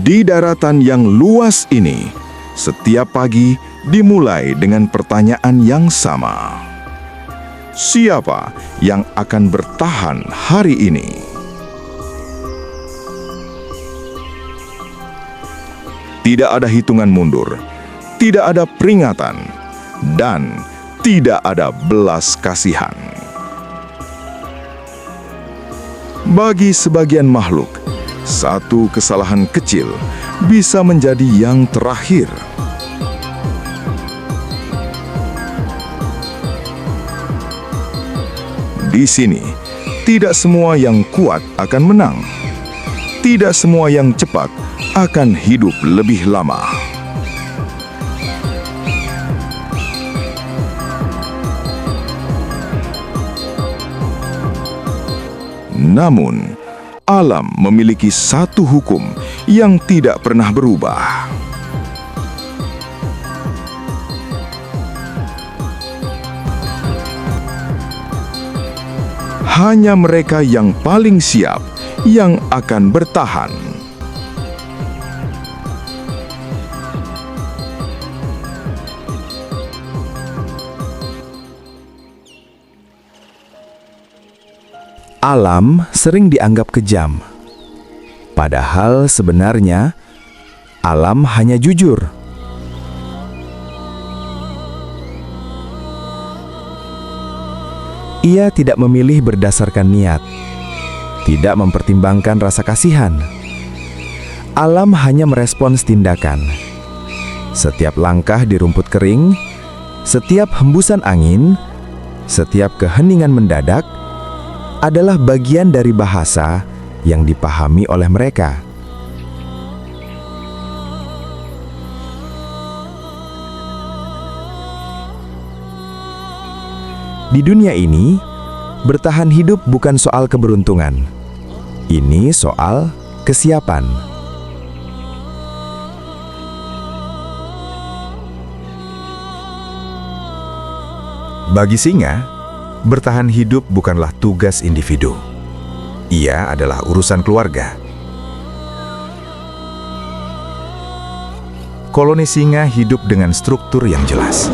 Di daratan yang luas ini, setiap pagi dimulai dengan pertanyaan yang sama. Siapa yang akan bertahan hari ini? Tidak ada hitungan mundur, tidak ada peringatan, dan tidak ada belas kasihan. Bagi sebagian makhluk, satu kesalahan kecil bisa menjadi yang terakhir. Di sini, tidak semua yang kuat akan menang. Tidak semua yang cepat akan hidup lebih lama. Namun, alam memiliki satu hukum yang tidak pernah berubah. Hanya mereka yang paling siap yang akan bertahan. Alam sering dianggap kejam, padahal sebenarnya alam hanya jujur. Ia tidak memilih berdasarkan niat, tidak mempertimbangkan rasa kasihan. Alam hanya merespons tindakan. Setiap langkah di rumput kering, setiap hembusan angin, setiap keheningan mendadak adalah bagian dari bahasa yang dipahami oleh mereka. Di dunia ini, bertahan hidup bukan soal keberuntungan. Ini soal kesiapan. Bagi singa, bertahan hidup bukanlah tugas individu. Ia adalah urusan keluarga. Koloni singa hidup dengan struktur yang jelas.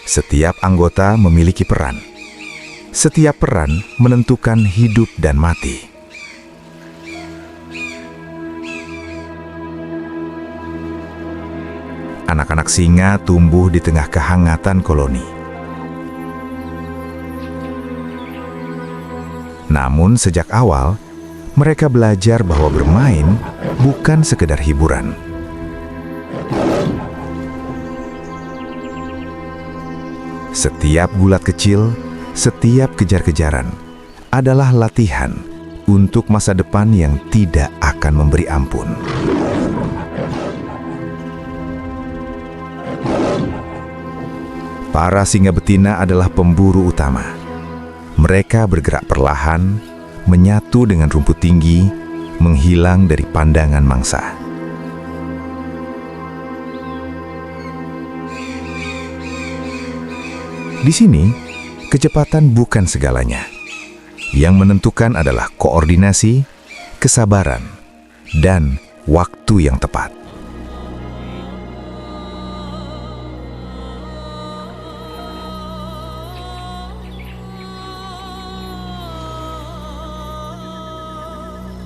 Setiap anggota memiliki peran. Setiap peran menentukan hidup dan mati. Anak-anak singa tumbuh di tengah kehangatan koloni. Namun sejak awal, mereka belajar bahwa bermain bukan sekedar hiburan. Setiap gulat kecil, setiap kejar-kejaran adalah latihan untuk masa depan yang tidak akan memberi ampun. Para singa betina adalah pemburu utama. Mereka bergerak perlahan, menyatu dengan rumput tinggi, menghilang dari pandangan mangsa. Di sini, kecepatan bukan segalanya. Yang menentukan adalah koordinasi, kesabaran, dan waktu yang tepat.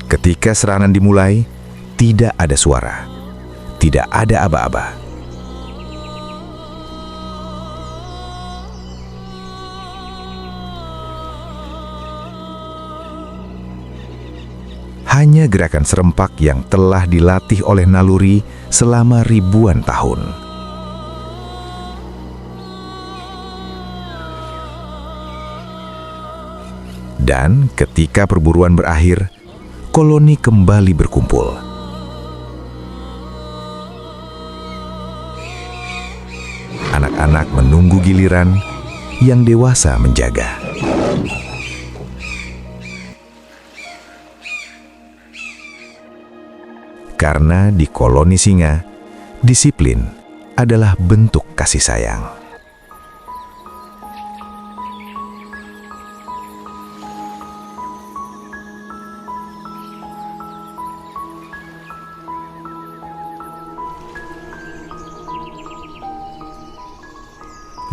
Ketika serangan dimulai, tidak ada suara, tidak ada aba-aba. Hanya gerakan serempak yang telah dilatih oleh naluri selama ribuan tahun. Dan ketika perburuan berakhir, koloni kembali berkumpul. Anak-anak menunggu giliran, yang dewasa menjaga. Karena di koloni singa, disiplin adalah bentuk kasih sayang.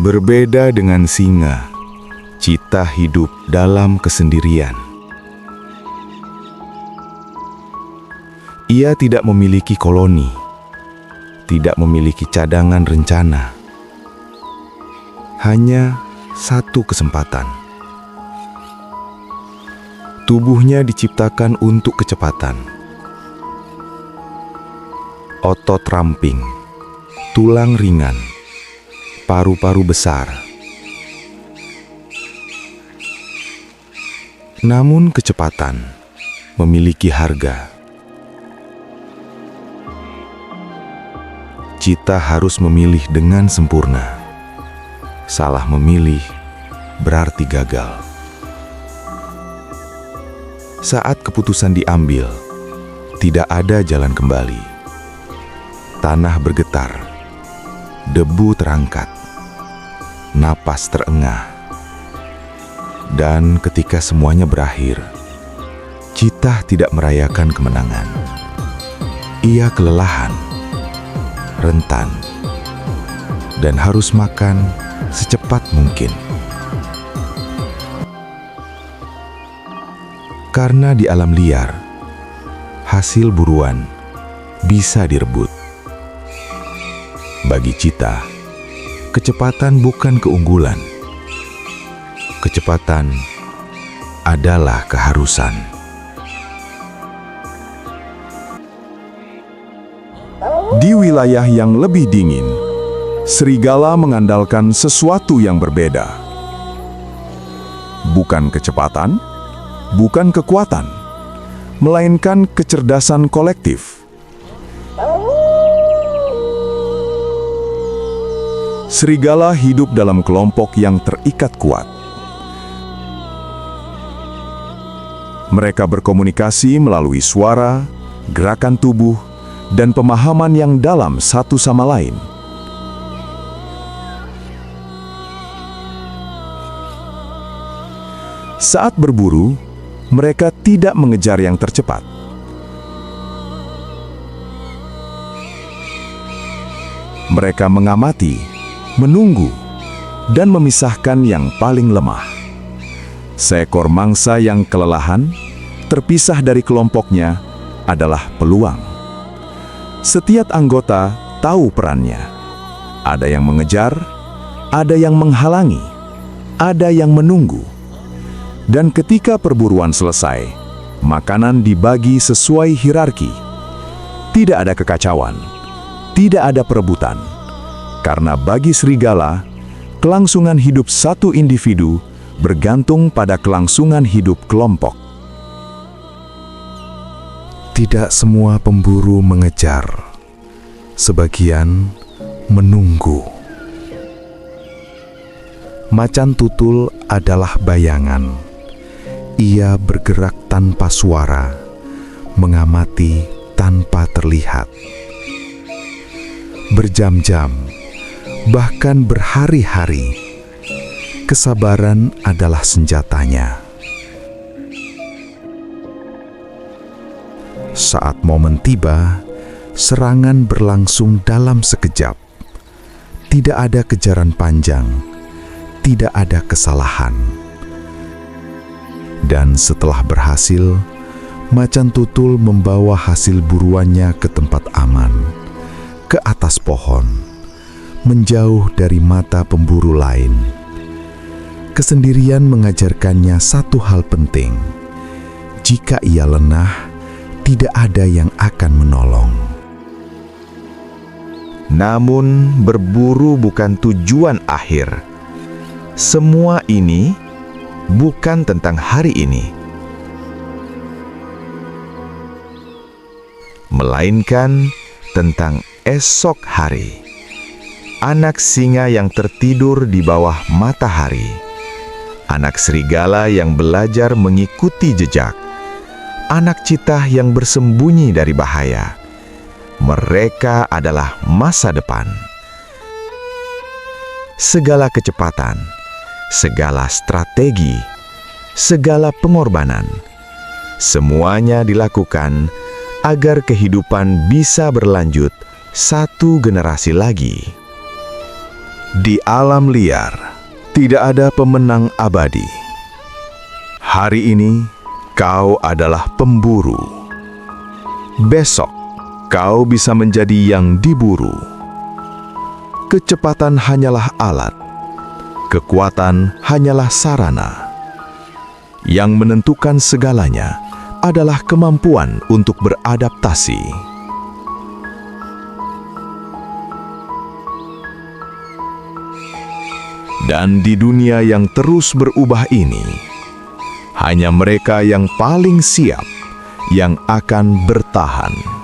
Berbeda dengan singa, Cita hidup dalam kesendirian. Ia tidak memiliki koloni, tidak memiliki cadangan rencana. Hanya satu kesempatan. Tubuhnya diciptakan untuk kecepatan. Otot ramping, tulang ringan, paru-paru besar. Namun kecepatan memiliki harga. Cita harus memilih dengan sempurna. Salah memilih berarti gagal. Saat keputusan diambil, tidak ada jalan kembali. Tanah bergetar, debu terangkat, napas terengah. Dan ketika semuanya berakhir, Cita tidak merayakan kemenangan. Ia kelelahan, rentan, dan harus makan secepat mungkin. Karena di alam liar, hasil buruan bisa direbut. Bagi Cita, kecepatan bukan keunggulan. Kecepatan adalah keharusan. Di wilayah yang lebih dingin, serigala mengandalkan sesuatu yang berbeda. Bukan kecepatan, bukan kekuatan, melainkan kecerdasan kolektif. Serigala hidup dalam kelompok yang terikat kuat. Mereka berkomunikasi melalui suara, gerakan tubuh, dan pemahaman yang dalam satu sama lain. Saat berburu, mereka tidak mengejar yang tercepat. Mereka mengamati, menunggu, dan memisahkan yang paling lemah. Seekor mangsa yang kelelahan, terpisah dari kelompoknya, adalah peluang. Setiap anggota tahu perannya. Ada yang mengejar, ada yang menghalangi, ada yang menunggu. Dan ketika perburuan selesai, makanan dibagi sesuai hierarki. Tidak ada kekacauan, tidak ada perebutan. Karena bagi serigala, kelangsungan hidup satu individu bergantung pada kelangsungan hidup kelompok. Tidak semua pemburu mengejar, sebagian menunggu. Macan tutul adalah bayangan. Ia bergerak tanpa suara, mengamati tanpa terlihat. Berjam-jam, bahkan berhari-hari, kesabaran adalah senjatanya. Saat momen tiba, serangan berlangsung dalam sekejap. Tidak ada kejaran panjang, tidak ada kesalahan. Dan setelah berhasil, macan tutul membawa hasil buruannya ke tempat aman, ke atas pohon, menjauh dari mata pemburu lain. Kesendirian mengajarkannya satu hal penting. Jika ia lenah, tidak ada yang akan menolong. Namun, berburu bukan tujuan akhir. Semua ini bukan tentang hari ini, melainkan tentang esok hari. Anak singa yang tertidur di bawah matahari. Anak serigala yang belajar mengikuti jejak. Anak citah yang bersembunyi dari bahaya. Mereka adalah masa depan. Segala kecepatan, segala strategi, segala pengorbanan, semuanya dilakukan agar kehidupan bisa berlanjut satu generasi lagi. Di alam liar, tidak ada pemenang abadi. Hari ini, kau adalah pemburu. Besok, kau bisa menjadi yang diburu. Kecepatan hanyalah alat, kekuatan hanyalah sarana. Yang menentukan segalanya adalah kemampuan untuk beradaptasi. Dan di dunia yang terus berubah ini, hanya mereka yang paling siap yang akan bertahan.